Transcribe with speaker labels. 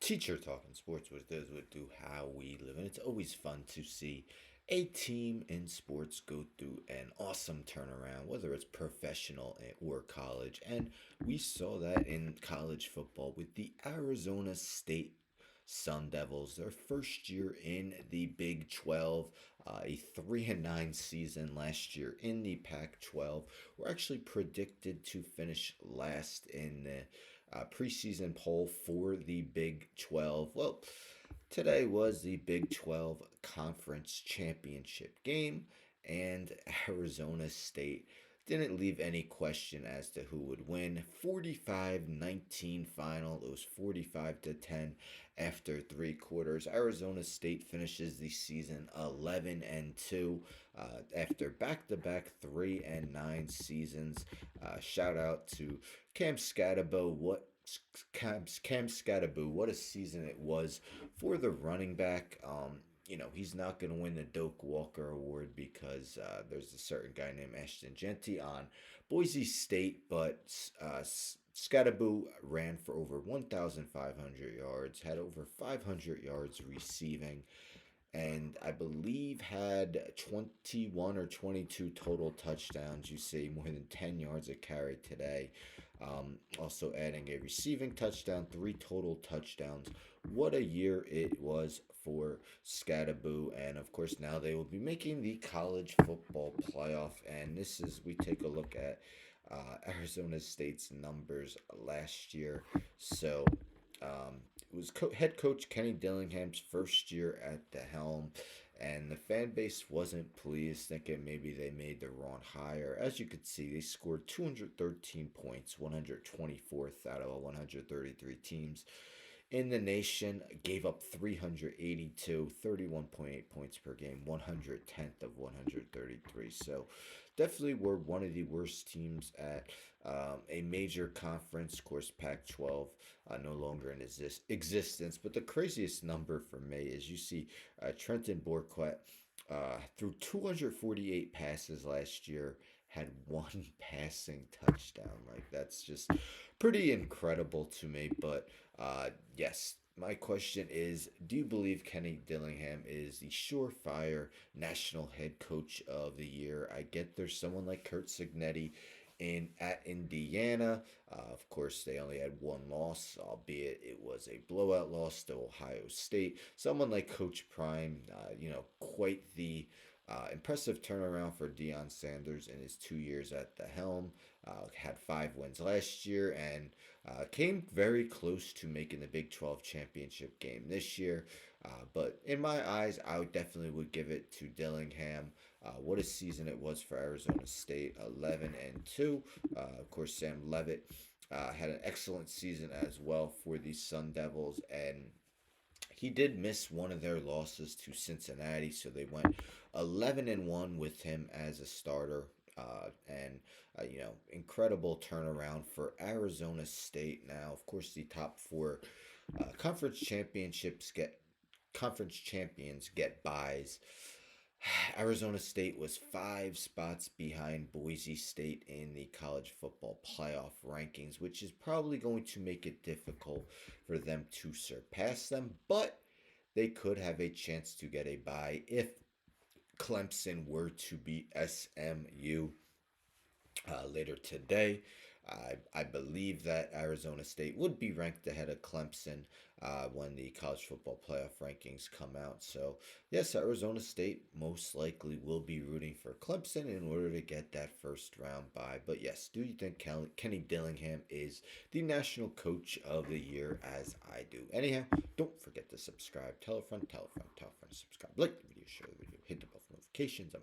Speaker 1: Teacher talking sports with those would do how we live, and it's always fun to see a team in sports go through an awesome turnaround, whether it's professional or college. And we saw that in college football with the Arizona State Sun Devils, their first year in the Big 12, a 3-9 season last year in the Pac 12. Were actually predicted to finish last in the preseason poll for the Big 12. Well, today was the Big 12 Conference Championship game, and Arizona State didn't leave any question as to who would win. 45-19 final. It was 45 to 10 after 3 quarters. Arizona State finishes the season 11-2 after back-to-back 3-9 seasons. Shout out to Cam Scatabo. Cam Scatabo, what a season it was for the running back. He's not going to win the Doak Walker Award because there's a certain guy named Ashton Genty on Boise State, but Scatabo ran for over 1,500 yards, had over 500 yards receiving, and I believe had 21 or 22 total touchdowns. You see more than 10 yards a carry today. Also adding a receiving touchdown, 3 total touchdowns. What a year it was for Scattaboo. And of course, now they will be making the college football playoff. And we take a look at Arizona State's numbers last year. So it was head coach Kenny Dillingham's first year at the helm, and the fan base wasn't pleased, thinking maybe they made the wrong hire. As you could see, they scored 213 points, 124th out of 133 teams in the nation, gave up 382, 31.8 points per game, 110th of 133. So definitely were one of the worst teams at a major conference. Of course, Pac 12 no longer in existence. But the craziest number for me is you see Trenton Borquet threw 248 passes last year, had one passing touchdown. Like, that's just pretty incredible to me. But yes, my question is, do you believe Kenny Dillingham is the surefire national head coach of the year? I get there's someone like Kurt Signetti at Indiana. Of course, they only had one loss, albeit it was a blowout loss to Ohio State. Someone like Coach Prime, quite the impressive turnaround for Deion Sanders in his 2 years at the helm. Had 5 wins last year and came very close to making the Big 12 championship game this year. But in my eyes, definitely would give it to Dillingham. What a season it was for Arizona State, 11-2. Of course, Sam Levitt had an excellent season as well for the Sun Devils, and he did miss one of their losses to Cincinnati, so they went 11-1 with him as a starter. Incredible turnaround for Arizona State. Now, of course, the top four conference championships get conference champions get buys. Arizona State was 5 spots behind Boise State in the college football playoff rankings, which is probably going to make it difficult for them to surpass them, but they could have a chance to get a bye if Clemson were to beat SMU later today. I believe that Arizona State would be ranked ahead of Clemson when the college football playoff rankings come out. So, yes, Arizona State most likely will be rooting for Clemson in order to get that first round bye. But, yes, do you think Kenny Dillingham is the national coach of the year, as I do? Anyhow, don't forget to subscribe. Tell a friend, tell a friend, tell a friend, subscribe. Like the video, share the video, hit the bell for notifications. I'm